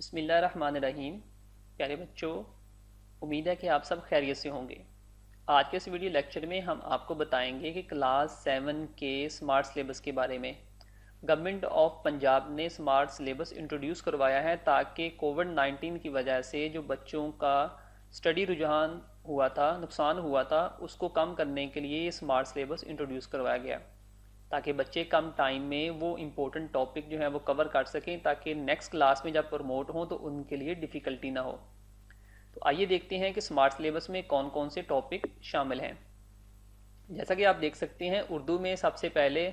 बिस्मिल्लाहिर्रहमानिर्रहीम। प्यारे बच्चों, उम्मीद है कि आप सब खैरियत से होंगे। आज के इस वीडियो लेक्चर में हम आपको बताएंगे कि क्लास 7 के स्मार्ट सिलेबस के बारे में। गवर्नमेंट ऑफ पंजाब ने स्मार्ट सिलेबस इंट्रोड्यूस करवाया है ताकि कोविड-19 की वजह से जो बच्चों का स्टडी रुझान हुआ था, नुकसान हुआ था, उसको कम करने के लिए ये स्मार्ट सिलेबस इंट्रोड्यूस करवाया गया ताकि बच्चे कम टाइम में वो इम्पोर्टेंट टॉपिक जो है वो कवर कर सकें ताकि नेक्स्ट क्लास में जब प्रमोट हों तो उनके लिए डिफ़िकल्टी ना हो। तो आइए देखते हैं कि स्मार्ट सिलेबस में कौन कौन से टॉपिक शामिल हैं। जैसा कि आप देख सकते हैं, उर्दू में सबसे पहले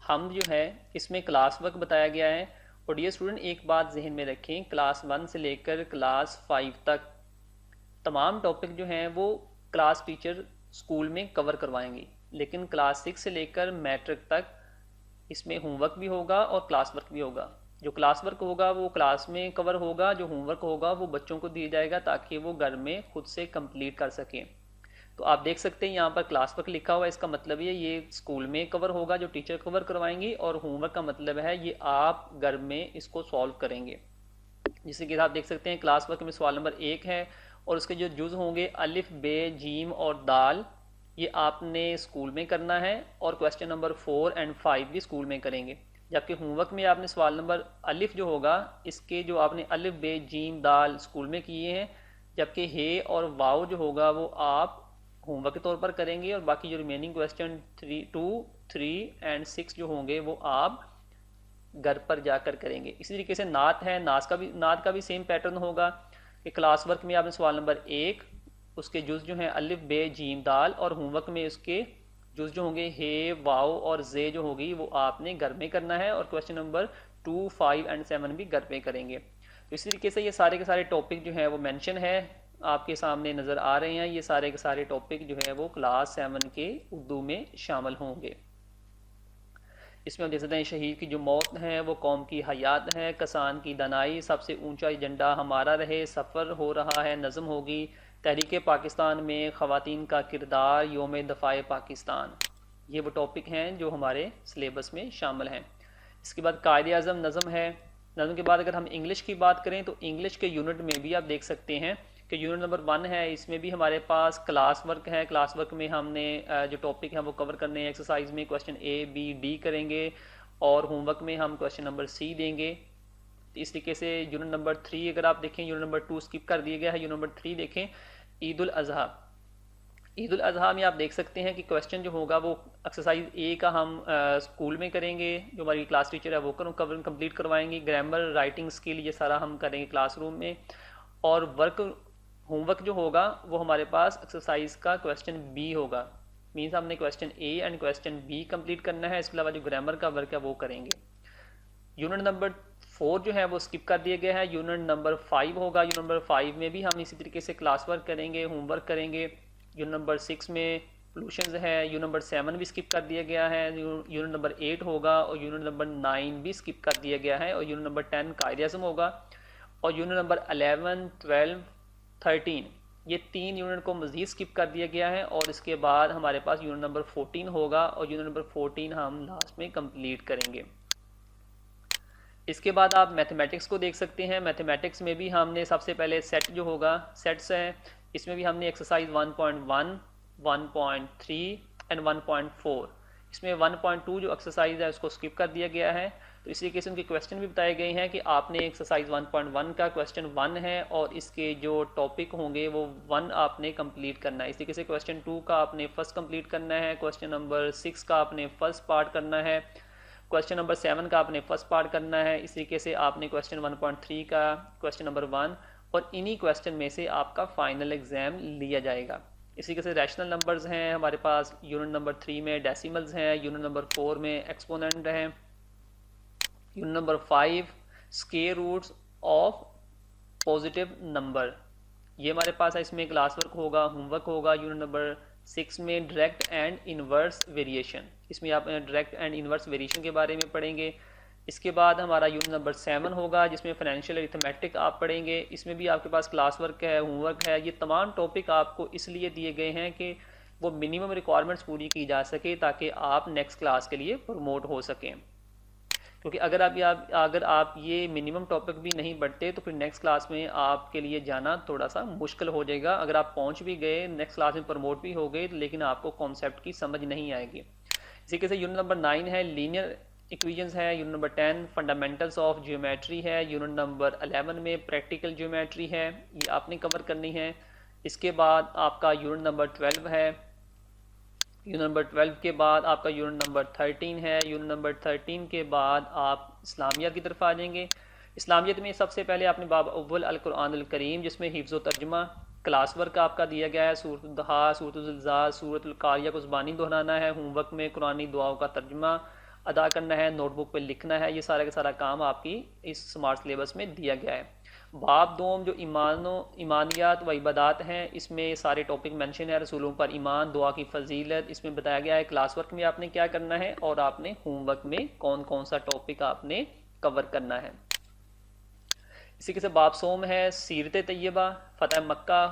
हम जो है इसमें क्लास वर्क बताया गया है। और डियर स्टूडेंट, एक बात जहन में रखें, क्लास 1 से लेकर क्लास 5 तक तमाम टॉपिक जो हैं वो क्लास टीचर स्कूल में कवर करवाएंगी, लेकिन क्लास 6 से लेकर मैट्रिक तक इसमें होमवर्क भी होगा और क्लास वर्क भी होगा। जो क्लास वर्क होगा वो क्लास में कवर होगा, जो होमवर्क होगा वो बच्चों को दिया जाएगा ताकि वो घर में खुद से कंप्लीट कर सकें। तो आप देख सकते हैं यहाँ पर क्लास वर्क लिखा हुआ है, इसका मतलब ये स्कूल में कवर होगा, जो टीचर कवर करवाएंगी। और होमवर्क का मतलब है ये आप घर में इसको सॉल्व करेंगे। जिससे कि आप देख सकते हैं क्लास वर्क में सवाल नंबर 1 है और उसके जो जुज होंगे अलिफ, बे, जीम और दाल, ये आपने स्कूल में करना है। और क्वेश्चन नंबर 4 एंड 5 भी स्कूल में करेंगे। जबकि होमवर्क में आपने सवाल नंबर अलिफ जो होगा, इसके जो आपने अलिफ, बे, जीम, दाल स्कूल में किए हैं, जबकि हे और वाव जो होगा वो आप होमवर्क के तौर पर करेंगे। और बाकी जो रिमेनिंग क्वेश्चन 2, 3 एंड 6 जो होंगे वो आप घर पर जाकर करेंगे। इसी तरीके से नात है, नात का भी सेम पैटर्न होगा कि क्लास वर्क में आपने सवाल नंबर 1, उसके जुज जो हैं अलिफ, बे, जीम, दाल, और होमवर्क में उसके जुज जो होंगे हे, वाव और जे जो होगी वो आपने घर में करना है। और क्वेश्चन नंबर 2, 5 एंड 7 भी घर में करेंगे। तो इसी तरीके से ये सारे के सारे टॉपिक जो है वो मेंशन है, आपके सामने नज़र आ रहे हैं। ये सारे के सारे टॉपिक जो है वो क्लास 7 के उर्दू में शामिल होंगे। इसमें हम देख सकते हैं शहीद की जो मौत है वो कौम की हयात है, कसान की दनाई, सबसे ऊंचा एजेंडा हमारा रहे, सफ़र हो रहा है, नज़म होगी, तहरीक पाकिस्तान में ख़वातीन का किरदार, योम दफ़ाए पाकिस्तान। ये वो टॉपिक हैं जो हमारे सिलेबस में शामिल हैं। इसके बाद कायदे आज़म नज़म है। नज़म के बाद अगर हम इंग्लिश की बात करें तो इंग्लिश के यूनिट में भी आप देख सकते हैं कि यूनिट नंबर 1 है, इसमें भी हमारे पास क्लास वर्क है। क्लास वर्क में हमने जो टॉपिक हैं वो कवर करने हैं। एक्सरसाइज में क्वेश्चन ए, बी, डी करेंगे और होमवर्क में हम क्वेश्चन नंबर सी देंगे। इस तरीके से यूनिट नंबर 3 अगर आप देखें, यूनिट नंबर 2 स्किप कर दिया गया है, यूनिट नंबर 3 देखें, ईद उल अजहा। ईद उल अजहा में आप देख सकते हैं कि क्वेश्चन जो होगा वो एक्सरसाइज ए का हम स्कूल में करेंगे, जो हमारी क्लास टीचर है वो कवर कंप्लीट करवाएंगे। ग्रामर, राइटिंग स्किल, ये सारा हम करेंगे क्लासरूम में। और होमवर्क जो होगा वो हमारे पास एक्सरसाइज का क्वेश्चन बी होगा। मीन्स हमने question A and question B complete करना है। इसके अलावा जो ग्रामर का वर्क है वो करेंगे। यूनिट नंबर 4 जो है वो स्किप कर दिया गया है। यूनिट नंबर 5 होगा। यूनिट नंबर 5 में भी हम इसी तरीके से क्लास वर्क करेंगे, होमवर्क करेंगे। यूनिट नंबर 6 में पोल्यूशन है। यूनिट नंबर 7 भी स्किप कर दिया गया है। यूनिट नंबर 8 होगा और यूनिट नंबर 9 भी स्किप कर दिया गया है। और यूनिट नंबर 10 कायदे आज़म होगा। और यूनिट नंबर 11, 12, 13 ये 3 यूनिट को मज़ीद स्किप कर दिया गया है। और इसके बाद हमारे पास यूनिट नंबर 14 होगा और यूनिट नंबर 14 हम लास्ट में कंप्लीट करेंगे। इसके बाद आप मैथमेटिक्स को देख सकते हैं। मैथमेटिक्स में भी हमने सबसे पहले सेट जो होगा, सेट्स है, इसमें भी हमने एक्सरसाइज 1.1, 1.3 एंड 1.4, इसमें 1.2 जो एक्सरसाइज है उसको स्किप कर दिया गया है। तो इसी तरीके से उनके क्वेश्चन भी बताए गए हैं कि आपने एक्सरसाइज 1.1 का क्वेश्चन 1 है और इसके जो टॉपिक होंगे वो 1 आपने कंप्लीट करना है। इसी तरीके से क्वेश्चन 2 का आपने फर्स्ट कंप्लीट करना है, क्वेश्चन नंबर 6 का आपने फर्स्ट पार्ट करना है, क्वेश्चन नंबर 7 का आपने फर्स्ट पार्ट करना है। इस तरीके से आपने क्वेश्चन 1.3 का क्वेश्चन नंबर 1 और इन्हीं क्वेश्चन में से आपका फाइनल एग्जाम लिया जाएगा। इसी तरीके से रैशनल नंबर्स हैं हमारे पास। यूनिट नंबर 3 में डेसिमल्स हैं। यूनिट नंबर 4 में एक्सपोनेंट हैं। Unit number 5 square roots of positive number, ये हमारे पास है। इसमें क्लास वर्क होगा, होमवर्क होगा। यूनिट नंबर 6 में डायरेक्ट एंड इनवर्स वेरिएशन, इसमें आप डायरेक्ट एंड इनवर्स वेरिएशन के बारे में पढ़ेंगे। इसके बाद हमारा यूनिट नंबर 7 होगा जिसमें फाइनेंशियल अरिथमेटिक आप पढ़ेंगे। इसमें भी आपके पास क्लास वर्क है, होमवर्क है। ये तमाम टॉपिक आपको इसलिए दिए गए हैं कि वो मिनिमम रिक्वायरमेंट्स पूरी की जा सके ताकि आप नेक्स्ट क्लास के लिए प्रमोट हो सकें। क्योंकि अगर आप ये मिनिमम टॉपिक भी नहीं पढ़ते तो फिर नेक्स्ट क्लास में आपके लिए जाना थोड़ा सा मुश्किल हो जाएगा। अगर आप पहुंच भी गए, नेक्स्ट क्लास में प्रमोट भी हो गए, लेकिन आपको कॉन्सेप्ट की समझ नहीं आएगी। इसी के से यूनिट नंबर 9 है लीनियर इक्वेशंस है, unit number 10 fundamentals of geometry है, यूनिट नंबर 11 में प्रैक्टिकल ज्योमेट्री है, ये आपने कवर करनी है। इसके बाद आपका यूनिट नंबर 12 है, यूनिट नंबर 12 के बाद आपका यूनिट नंबर 13 है, यूनिट नंबर 13 के बाद आप इस्लामियत की तरफ आ जाएंगे। इस्लामियत में सबसे पहले आपने बाब अव्वल अल कुरान अल करीम, जिसमें हिफ्ज़ व तर्जमा क्लास वर्क आपका दिया गया है, सूरत दुहा, सूरत ज़िलज़ाल, सूरत अल कारिया को ज़बानी दोहराना है, होमवर्क में कुरानी दुआओं का तर्जमा अदा करना है, नोटबुक पे लिखना है। ये सारा का सारा काम आपकी इस स्मार्ट सिलेबस में दिया गया है। बाब दोम जो ईमानियात व इबादात हैं, इसमें सारे टॉपिक मेंशन है, रसूलों पर ईमान, दुआ की फजीलत, इसमें बताया गया है क्लास वर्क में आपने क्या करना है और आपने होमवर्क में कौन कौन सा टॉपिक आपने कवर करना है। इसी के साथ बाब सोम है सीरत तैयबा, फ़तह मक्का,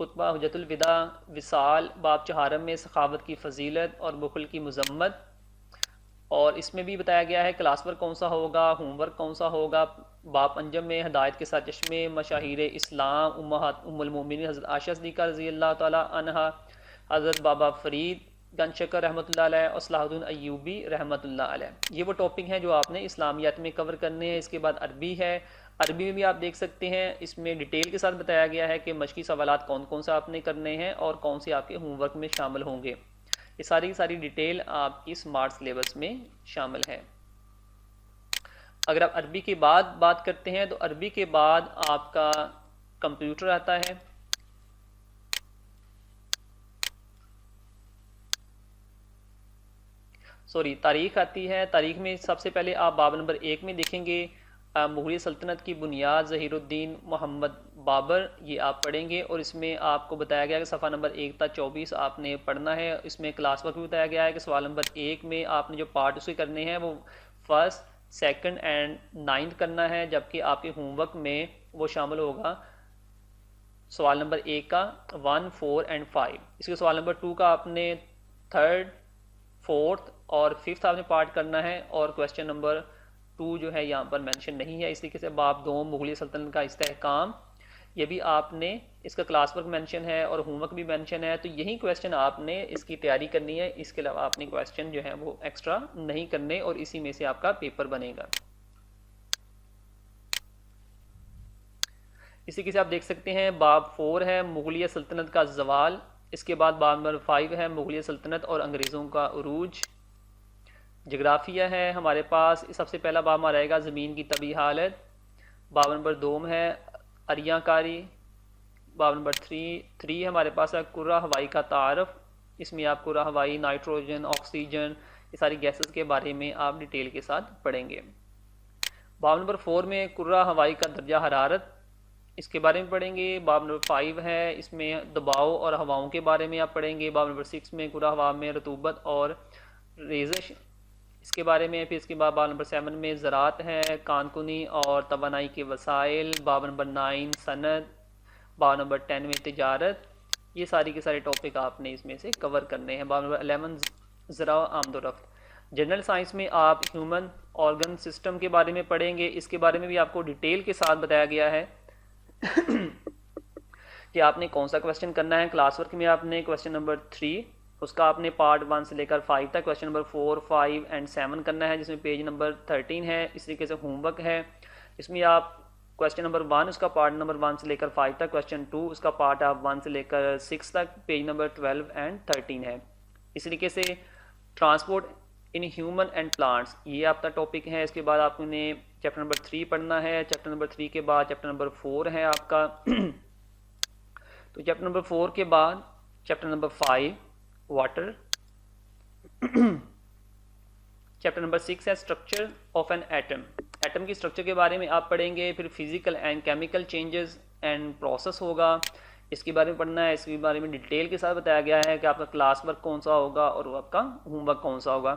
खुतबा हुज्जतुल विदा, विसाल, बाब चहारम में सखावत की फजीलत और बुखल की मजम्मत, और इसमें भी बताया गया है क्लास वर्क कौन सा होगा, होमवर्क कौन सा होगा। बाप अंजम में हदायत के साथ चश्मे, मशाहिर इस्लाम, उम्मुल मोमिनीन हज़रत आयशा सिद्दीक़ा रज़ी अल्लाह ताला अन्हा, हज़रत बाबा फरीद गंशकर रहमतुल्लाह अलैह और सलाहुद्दीन अय्यूबी रहमतुल्लाह अलैह। ये वो टॉपिक हैं जो आपने इस्लामियात में कवर करने हैं। इसके बाद अरबी है, अरबी में भी आप देख सकते हैं, इसमें डिटेल के साथ बताया गया है कि मशकी सवालात कौन कौन सा आपने करने हैं और कौन से आपके होमवर्क में शामिल होंगे। ये सारी की सारी डिटेल आपकी स्मार्ट सिलेबस में शामिल है। अगर आप अरबी के बाद बात करते हैं तो अरबी के बाद आपका कंप्यूटर आता है, तारीख आती है। तारीख में सबसे पहले आप बाब नंबर 1 में देखेंगे मुगल सल्तनत की बुनियाद ज़हीरुद्दीन मोहम्मद बाबर, ये आप पढ़ेंगे और इसमें आपको बताया गया है कि सफ़ा नंबर 1 तक 24 आपने पढ़ना है। इसमें क्लास वर्क भी बताया गया है कि सवाल नंबर 1 में आपने जो पार्ट उसके करने हैं वो फर्स्ट, सेकंड एंड 9th करना है, जबकि आपके होमवर्क में वो शामिल होगा सवाल नंबर 1 का 1, 4 एंड 5। इसके सवाल नंबर 2 का आपने 3rd, 4th और 5th आपने पार्ट करना है, और क्वेश्चन नंबर 2 जो है यहाँ पर मेंशन नहीं है। इस तरीके से बाब 2 मुगल सल्तनत का इस्तेहकाम, ये भी आपने इसका क्लास वर्क मेंशन है और होमवर्क भी मेंशन है, तो यही क्वेश्चन आपने इसकी तैयारी करनी है। इसके अलावा आपने क्वेश्चन जो है वो एक्स्ट्रा नहीं करने और इसी में से आपका पेपर बनेगा। इसी के से आप देख सकते हैं बाब 4 है मुगलिया सल्तनत का जवाल, इसके बाद बाब नंबर 5 है मुगलिया सल्तनत और अंग्रेज़ों का उरूज। जोग्राफिया है हमारे पास, सबसे पहला बाब हमारा रहेगा ज़मीन की तबी हालत। बाब नंबर 2 है अरियाकारी। बाब नंबर 3 हमारे पास है कुर्रा हवाई का तारफ़, इसमें आप कुर्रा हवाई, नाइट्रोजन, ऑक्सीजन, ये सारी गैसेस के बारे में आप डिटेल के साथ पढ़ेंगे। बाब नंबर 4 में कुर्रा हवाई का दर्जा हरारत, इसके बारे में पढ़ेंगे। बाब नंबर 5 है, इसमें दबाव और हवाओं के बारे में आप पढ़ेंगे। बाब नंबर 6 में कुर्रा हवा में रतूबत और रेजिश, इसके बारे में। फिर इसके बाद बाब नंबर 7 में ज़राअत है, कानकुनी और तवानाई के वसाइल। बाब नंबर 9 सनद। बाब नंबर 10 में तिजारत। ये सारी के सारे टॉपिक आपने इसमें से कवर करने हैं। बाब नंबर 11 ज़रा आमदोरफ्त। जनरल साइंस में आप ह्यूमन ऑर्गन सिस्टम के बारे में पढ़ेंगे, इसके बारे में भी आपको डिटेल के साथ बताया गया है कि आपने कौन सा क्वेश्चन करना है। क्लास वर्क में आपने क्वेश्चन नंबर 3 उसका आपने पार्ट 1 से लेकर 5 तक क्वेश्चन नंबर 4, 5 एंड 7 करना है, जिसमें पेज नंबर 13 है। इस तरीके से होमवर्क है, इसमें आप क्वेश्चन नंबर 1 उसका पार्ट नंबर 1 से लेकर 5 तक, क्वेश्चन 2 उसका पार्ट आप 1 से लेकर 6 तक, पेज नंबर 12 एंड 13 है। इस तरीके से transport in human and plants, ये आपका टॉपिक है। इसके बाद आपने चैप्टर नंबर 3 पढ़ना है। चैप्टर नंबर 3 के बाद चैप्टर नंबर 4 है आपका तो चैप्टर नंबर 4 के बाद chapter number 5 water chapter number 6 है structure of an atom, atom की स्ट्रक्चर के बारे में आप पढ़ेंगे। फिर physical and chemical changes and process होगा, इसके बारे में पढ़ना है। इसके बारे में डिटेल के साथ बताया गया है कि आपका क्लास वर्क कौन सा होगा और आपका होमवर्क कौन सा होगा।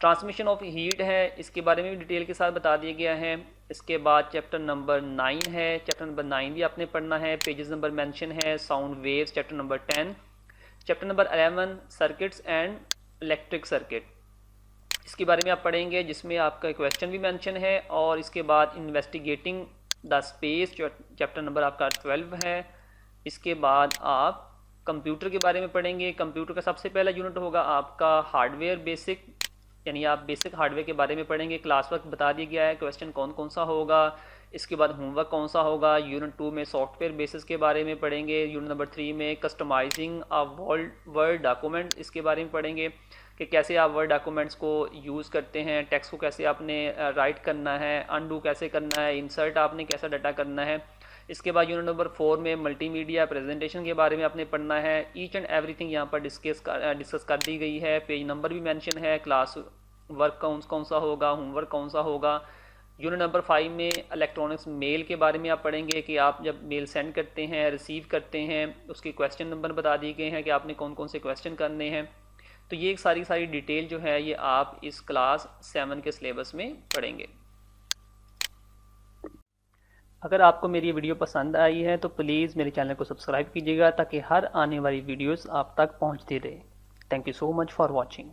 ट्रांसमिशन ऑफ हीट है, इसके बारे में भी डिटेल के साथ बता दिया गया है। इसके बाद चैप्टर नंबर 9 है, चैप्टर नंबर 9 भी आपने पढ़ना है। पेजेस नंबर मेंशन है। Sound waves chapter number 10। Chapter number 11 circuits and electric circuit, इसके बारे में आप पढ़ेंगे, जिसमें आपका क्वेश्चन भी मेंशन है। और इसके बाद इन्वेस्टिगेटिंग द स्पेस, जो चैप्टर नंबर आपका 12 है। इसके बाद आप कंप्यूटर के बारे में पढ़ेंगे। कंप्यूटर का सबसे पहला यूनिट होगा आपका हार्डवेयर बेसिक, यानी आप बेसिक हार्डवेयर के बारे में पढ़ेंगे। क्लास वर्क बता दिया गया है, क्वेश्चन कौन कौन सा होगा। इसके बाद होमवर्क कौन सा होगा। यूनिट 2 में सॉफ्टवेयर बेसिस के बारे में पढ़ेंगे। यूनिट नंबर 3 में कस्टमाइजिंग अ वर्ड डॉक्यूमेंट, इसके बारे में पढ़ेंगे कि कैसे आप वर्ड डॉक्यूमेंट्स को यूज़ करते हैं। टेक्स्ट को कैसे आपने राइट करना है, अनडू कैसे करना है, इंसर्ट आपने कैसा डाटा करना है। इसके बाद यूनिट नंबर 4 में मल्टीमीडिया प्रेजेंटेशन के बारे में आपने पढ़ना है। ईच एंड एवरीथिंग यहाँ पर डिस्कस कर दी गई है। पेज नंबर भी मेंशन है। क्लास वर्क कौन सा होगा, होमवर्क कौन सा होगा। यूनिट नंबर 5 में इलेक्ट्रॉनिक्स मेल के बारे में आप पढ़ेंगे कि आप जब मेल सेंड करते हैं, रिसीव करते हैं, उसके क्वेश्चन नंबर बता दिए गए हैं कि आपने कौन कौन से क्वेश्चन करने हैं। तो ये सारी डिटेल जो है ये आप इस क्लास 7 के सिलेबस में पढ़ेंगे। अगर आपको मेरी वीडियो पसंद आई है तो प्लीज़ मेरे चैनल को सब्सक्राइब कीजिएगा, ताकि हर आने वाली वीडियोस आप तक पहुंचती रहे। Thank you so much for watching.